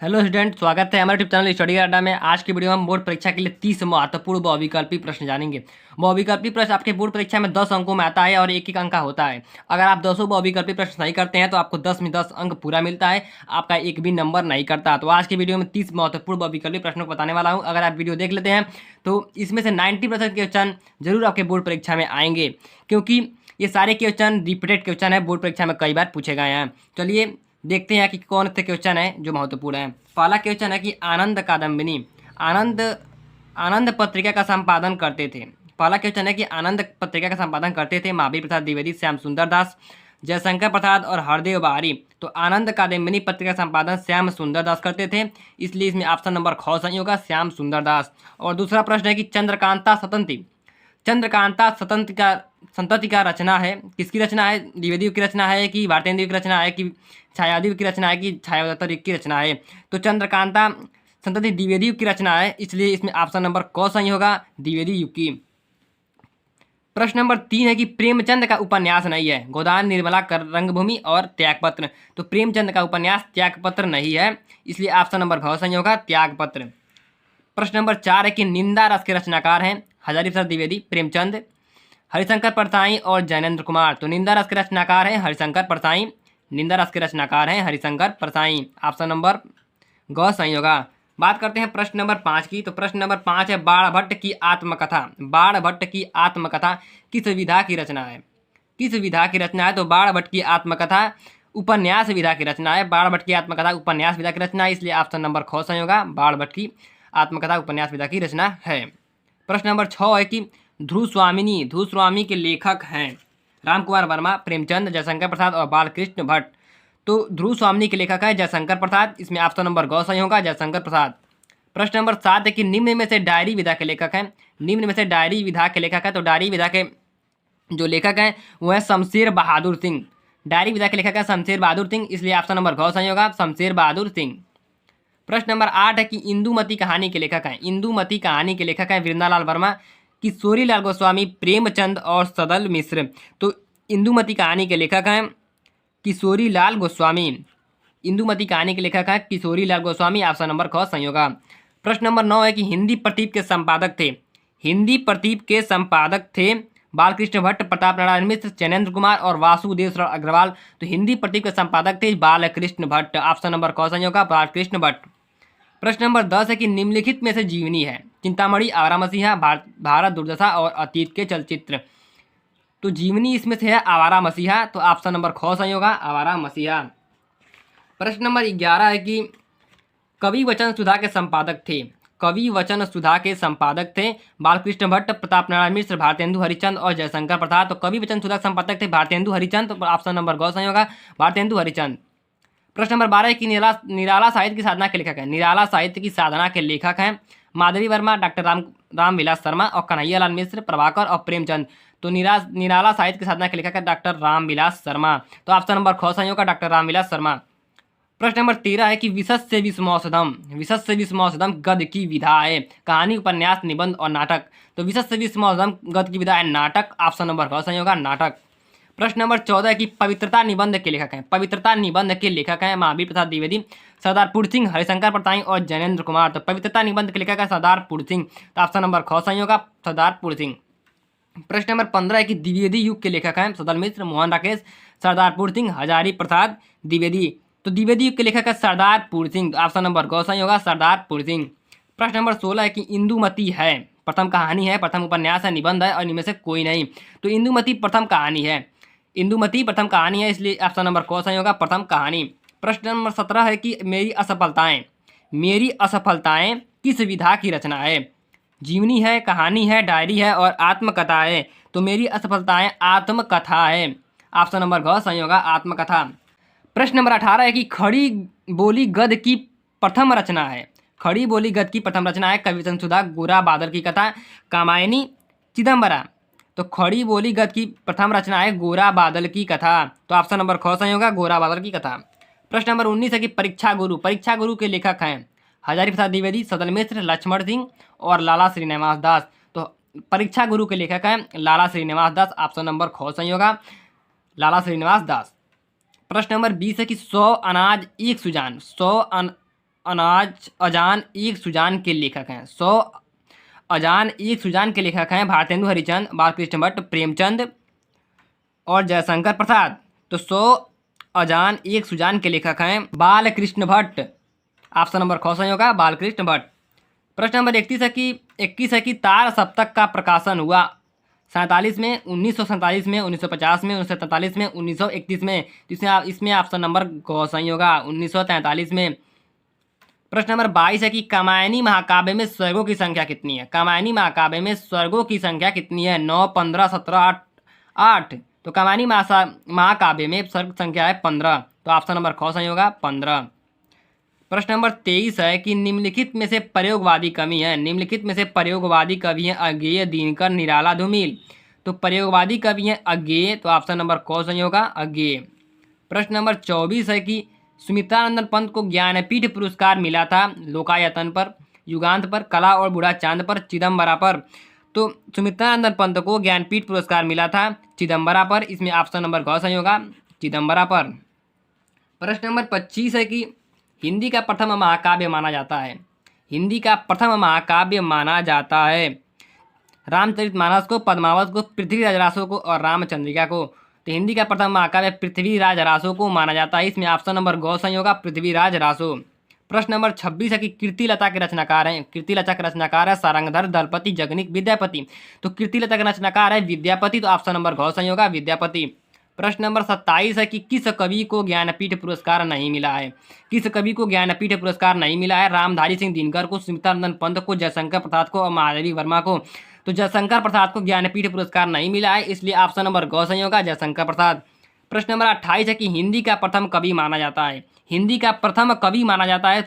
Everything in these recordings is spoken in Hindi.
हेलो स्टूडेंट, स्वागत है हमारे यूट्यूब चैनल स्टडी अड्डा में। आज की वीडियो में हम बोर्ड परीक्षा के लिए 30 महत्वपूर्ण बहुविकल्पी प्रश्न जानेंगे। बहुविकल्पी प्रश्न आपके बोर्ड परीक्षा में 10 अंकों में आता है और एक एक अंक का होता है। अगर आप 200 बहुविकल्पी प्रश्न सही करते हैं तो आपको 10 में 10 अंक पूरा मिलता है, आपका एक भी नंबर नहीं करता। तो आज की वीडियो में 30 महत्वपूर्ण बहुविकल्पी प्रश्नों को बताने वाला हूँ। अगर आप वीडियो देख लेते हैं तो इसमें से 90% क्वेश्चन जरूर आपके बोर्ड परीक्षा में आएंगे, क्योंकि ये सारे क्वेश्चन रिपीटेड क्वेश्चन है, बोर्ड परीक्षा में कई बार पूछे गए हैं। चलिए देखते हैं कि कौन से क्वेश्चन है जो महत्वपूर्ण है। पहला क्वेश्चन है कि आनंद कादम्बिनी आनंद आनंद पत्रिका का संपादन करते थे। पहला क्वेश्चन है कि आनंद पत्रिका का संपादन करते थे महावीर प्रसाद द्विवेदी, श्याम सुंदर दास, जयशंकर प्रसाद और हरदेव बारी। तो आनंद कादम्बिनी पत्रिका का संपादन श्याम सुंदर दास करते थे, इसलिए इसमें ऑप्शन नंबर ख सही होगा, श्याम सुंदर दास। और दूसरा प्रश्न है कि चंद्रकांता संतति का रचना है, किसकी रचना है? द्विवेदी की रचना है कि भारतेंदु की रचना है कि छायादेव की रचना है कि छायावदत्त की रचना है? तो चंद्रकांता संतति द्विवेदी की रचना है, इसलिए इसमें ऑप्शन नंबर क सही होगा, द्विवेदी युग की। प्रश्न नंबर 3 है कि प्रेमचंद का उपन्यास नहीं है, गोदान, निर्मला, रंगभूमि और त्यागपत्र। तो प्रेमचंद का उपन्यास त्यागपत्र नहीं है, इसलिए ऑप्शन नंबर घ सही होगा, त्यागपत्र। प्रश्न नंबर 4 है कि निंदा रस के रचनाकार हैं हजारी प्रसाद द्विवेदी, प्रेमचंद, हरिशंकर परसाई और जैनेन्द्र कुमार। तो निंदा रस के रचनाकार हैं हरिशंकर परसाई, निंदा रस के रचनाकार हैं हरिशंकर परसाई, ऑप्शन नंबर ग सही होगा। बात करते हैं प्रश्न नंबर 5 की। तो प्रश्न नंबर 5 है बाणभट्ट की आत्मकथा। बाणभट्ट की आत्मकथा किस विधा की रचना है? किस विधा की रचना है? तो बाणभट्ट की आत्मकथा उपन्यास विधा की रचना है। बाणभट्ट की आत्मकथा उपन्यास विधा की रचना है, इसलिए ऑप्शन नंबर ख सही होगा, बाणभट्ट की आत्मकथा उपन्यास विधा की रचना है। प्रश्न नंबर 6 है कि ध्रुव स्वामी के लेखक हैं राम कुमार वर्मा, प्रेमचंद, जयशंकर प्रसाद और बालकृष्ण भट्ट। तो ध्रुव स्वामी के लेखक है जयशंकर प्रसाद, इसमें ऑप्शन नंबर ग सही होगा, जयशंकर प्रसाद। प्रश्न नंबर 7 है कि निम्न में से डायरी विधा के लेखक हैं। निम्न में से डायरी विधा के लेखक है, तो डायरी विधा के जो लेखक हैं वो है शमशेर बहादुर सिंह। डायरी विधा के लेखक है शमशेर बहादुर सिंह, इसलिए ऑप्शन नंबर घ सही होगा, शमशेर बहादुर सिंह। प्रश्न नंबर 8 है कि इंदुमती कहानी के लेखक हैं। इंदुमती कहानी के लेखक हैं वृंदालाल वर्मा, किशोरी लाल गोस्वामी, प्रेमचंद और सदल मिश्र। तो इंदुमती कहानी के लेखक हैं किशोरी लाल गोस्वामी। इंदुमती कहानी के लेखक हैं किशोरी लाल गोस्वामी, ऑप्शन नंबर ख सही होगा। प्रश्न नंबर 9 है कि हिंदी प्रतीप के संपादक थे। हिंदी प्रतीप के संपादक थे बालकृष्ण भट्ट, प्रताप नारायण मिश्र, चैनेन्द्र कुमार और वासुदेव शरण अग्रवाल। तो हिंदी प्रतीप के संपादक थे बालकृष्ण भट्ट, ऑप्शन नंबर क सही होगा, बालकृष्ण भट्ट। प्रश्न नंबर 10 है कि निम्नलिखित में से जीवनी है। चिंतामणि, आवारा मसीहा, भारत दुर्दशा और अतीत के चलचित्र। तो जीवनी इसमें से है आवारा मसीहा, तो ऑप्शन नंबर ख सही होगा, आवारा मसीहा। प्रश्न नंबर 11 है कि कवि वचन सुधा के संपादक थे। कवि वचन सुधा के संपादक थे बालकृष्ण भट्ट, प्रताप नारायण मिश्र, भारतेंदु हरिचंद और जयशंकर प्रसाद। तो कवि वचन सुधा के संपादक थे भारतेंदु हरिचंद, तो ऑप्शन नंबर ग सही होगा, भारतेंदु हरिचंद। प्रश्न नंबर 12 है कि निराला साहित्य की साधना के लेखक हैं। निराला साहित्य की साधना के लेखक हैं माधवी वर्मा, डॉक्टर रामविलास शर्मा और कन्हैयालाल मिश्र, प्रभाकर और प्रेमचंद। तो निराला साहित्य की साधना के लेखक है डॉक्टर रामविलास शर्मा, तो ऑप्शन नंबर ख सही होगा, डॉक्टर रामविलास शर्मा। प्रश्न नंबर 13 है कि विशद से विस्मौसदम गद्य की विधा है। कहानी, उपन्यास, निबंध और नाटक। तो विशद से विस्मौसदम गद्य की विधा है नाटक, ऑप्शन नंबर ख सही होगा, नाटक। प्रश्न नंबर 14 है कि पवित्रता निबंध के लेखक हैं। पवित्रता निबंध के लेखक हैं महावीर प्रसाद द्विवेदी, सरदारपुर सिंह, हरिशंकर परसाई और जैनेन्द्र कुमार। तो पवित्रता निबंध के लेखक है सरदारपुर सिंह, तो ऑप्शन नंबर ख सही होगा, सरदारपुर सिंह। प्रश्न नंबर 15 है कि द्विवेदी युग के लेखक हैं सदल मिश्र, मोहन राकेश, सरदारपुर सिंह, हजारी प्रसाद द्विवेदी। तो द्विवेदी युग के लेखक है सरदारपुर सिंह, तो ऑप्शन नंबर ग सही होगा, सरदारपुर सिंह। प्रश्न नंबर 16 है कि इंदुमती है प्रथम कहानी है, प्रथम उपन्यास है, निबंध है और इनमें से कोई नहीं। तो इंदुमती प्रथम कहानी है, इंदुमती प्रथम कहानी है, इसलिए ऑप्शन नंबर क सही होगा, प्रथम कहानी। प्रश्न नंबर 17 है कि मेरी असफलताएं किस विधा की रचना है। जीवनी है, कहानी है, डायरी है और आत्मकथा है। तो मेरी असफलताएं आत्मकथा है, ऑप्शन नंबर घ सही होगा, आत्मकथा। प्रश्न नंबर 18 है कि खड़ी बोली गद्य की प्रथम रचना है। खड़ी बोली गद्य की प्रथम रचना है कवि वचन सुधा, गोरा बादल की कथा, कामायनी, चिदम्बरा। तो खड़ी बोली गद्य की प्रथम रचना है गोरा बादल की कथा, तो ऑप्शन नंबर ख सही होगा, गोरा बादल की कथा। प्रश्न नंबर 19 है कि परीक्षा गुरु के लेखक हैं हजारी प्रसाद द्विवेदी, सदल मिश्र, लक्ष्मण सिंह और लाला श्रीनिवास दास। तो परीक्षा गुरु के लेखक हैं लाला श्रीनिवास दास, ऑप्शन नंबर ख सही होगा, लाला श्रीनिवास दास। प्रश्न नंबर 20 है कि 100 अनाज एक सुजान, अजान एक सुजान के लेखक हैं? 100 अजान एक सुजान के लेखक हैं भारतेंदु हरिश्चंद्र, बालकृष्ण भट्ट, प्रेमचंद और जयशंकर प्रसाद। तो 100 अजान एक सुजान के लेखक हैं बालकृष्ण भट्ट। ऑप्शन नंबर ख सही होगा, बालकृष्ण भट्ट। प्रश्न नंबर 21 है कि तार सप्तक का प्रकाशन हुआ 47 में, 1947 में, 1950 में, 1943 में, 1931 में। इसमें ऑप्शन नंबर ग सही होगा, 1943 में। प्रश्न नंबर 22 है कि कामायनी महाकाव्य में स्वर्गों की संख्या कितनी है? कामायनी महाकाव्य में स्वर्गों की संख्या कितनी है? 9, 15, 17, 8। तो कामायनी महाकाव्य में स्वर्ग संख्या है 15। तो ऑप्शन नंबर ख सही होगा, 15। प्रश्न नंबर 23 है कि निम्नलिखित में से प्रयोगवादी कवि हैं। निम्नलिखित में से प्रयोगवादी कवि हैं अज्ञेय, दिनकर, निराला, धूमिल। तो प्रयोगवादी कवि हैं अज्ञेय। तो ऑप्शन नंबर क सही होगा, अज्ञेय। प्रश्न नंबर 24 है कि सुमित्रानंदन पंत को ज्ञानपीठ पुरस्कार मिला था लोकायतन पर, युगांत पर, कला और बूढ़ा चांद पर, चिदम्बरा पर। तो सुमित्रानंदन पंत को ज्ञानपीठ पुरस्कार मिला था चिदम्बरा पर। इसमें ऑप्शन नंबर ग सही होगा, चिदम्बरा पर। प्रश्न नंबर 25 है कि हिंदी का प्रथम महाकाव्य माना जाता है। हिंदी का प्रथम महाकाव्य माना जाता है रामचरितमानस को, पद्मावत को, पृथ्वीराज रासो को और रामचंद्रिका को। तो हिंदी का प्रथम महाकाव्य पृथ्वीराज रासो को माना जाता है। इसमें ऑप्शन नंबर ग सही होगा, पृथ्वीराज रासो। प्रश्न नंबर 26 है कि कीर्तिलता के रचनाकार हैं। कीर्तिलता के रचनाकार है सारंगधर, दलपति, जगनिक, विद्यापति। तो कीर्तिलता के रचनाकार है विद्यापति। तो ऑप्शन नंबर ग सही होगा, विद्यापति। प्रश्न नंबर 27 है कि किस कवि को ज्ञानपीठ पुरस्कार नहीं मिला है? किस कवि को ज्ञानपीठ पुरस्कार नहीं मिला है? रामधारी सिंह दिनकर को, सुमित्रानंदन पंत को, जयशंकर प्रसाद को और महादेवी वर्मा को। तो जयशंकर प्रसाद को ज्ञानपीठ पुरस्कार नहीं मिला है, इसलिए ऑप्शन नंबर ग सही होगा, जयशंकर प्रसाद। प्रश्न नंबर 28 है कि हिंदी का प्रथम कवि माना जाता है। हिंदी का प्रथम कवि माना जाता है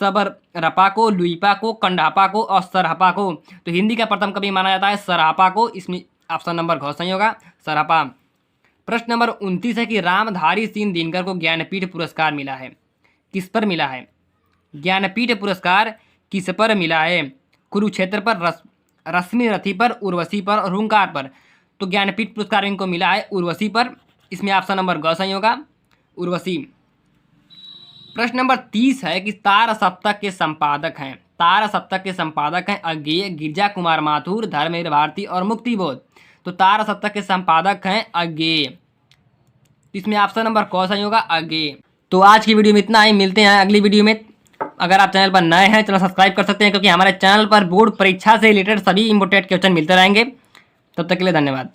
सबरपा को, लुइपा को, कंडापा को और सरहपा को। तो हिंदी का प्रथम कवि माना जाता है सरहपा को। इसमें ऑप्शन नंबर घ सही होगा, सरहपा। प्रश्न नंबर 29 है कि रामधारी सिंह दिनकर को ज्ञानपीठ पुरस्कार मिला है, किस पर मिला है? ज्ञानपीठ पुरस्कार किस पर मिला है? कुरुक्षेत्र पर, रश्मि रथी पर, उर्वशी पर और हुंकार पर। तो ज्ञानपीठ पुरस्कार इनको मिला है उर्वशी पर। इसमें ऑप्शन नंबर ग सही होगा, उर्वशी। प्रश्न नंबर 30 है कि तार सप्तक के संपादक हैं। तार सप्तक के संपादक हैं अज्ञेय, गिरजा कुमार माथुर, धर्मेंद्र भारती और मुक्तिबोध। तो तार सप्तक के संपादक हैं अज्ञेय। इसमें ऑप्शन नंबर क सही होगा, अज्ञेय। तो आज की वीडियो में इतना ही, मिलते हैं अगली वीडियो में। अगर आप चैनल पर नए हैं चैनल सब्सक्राइब कर सकते हैं, क्योंकि हमारे चैनल पर बोर्ड परीक्षा से रिलेटेड सभी इंपोर्टेंट क्वेश्चन मिलते रहेंगे। तब तक के लिए धन्यवाद।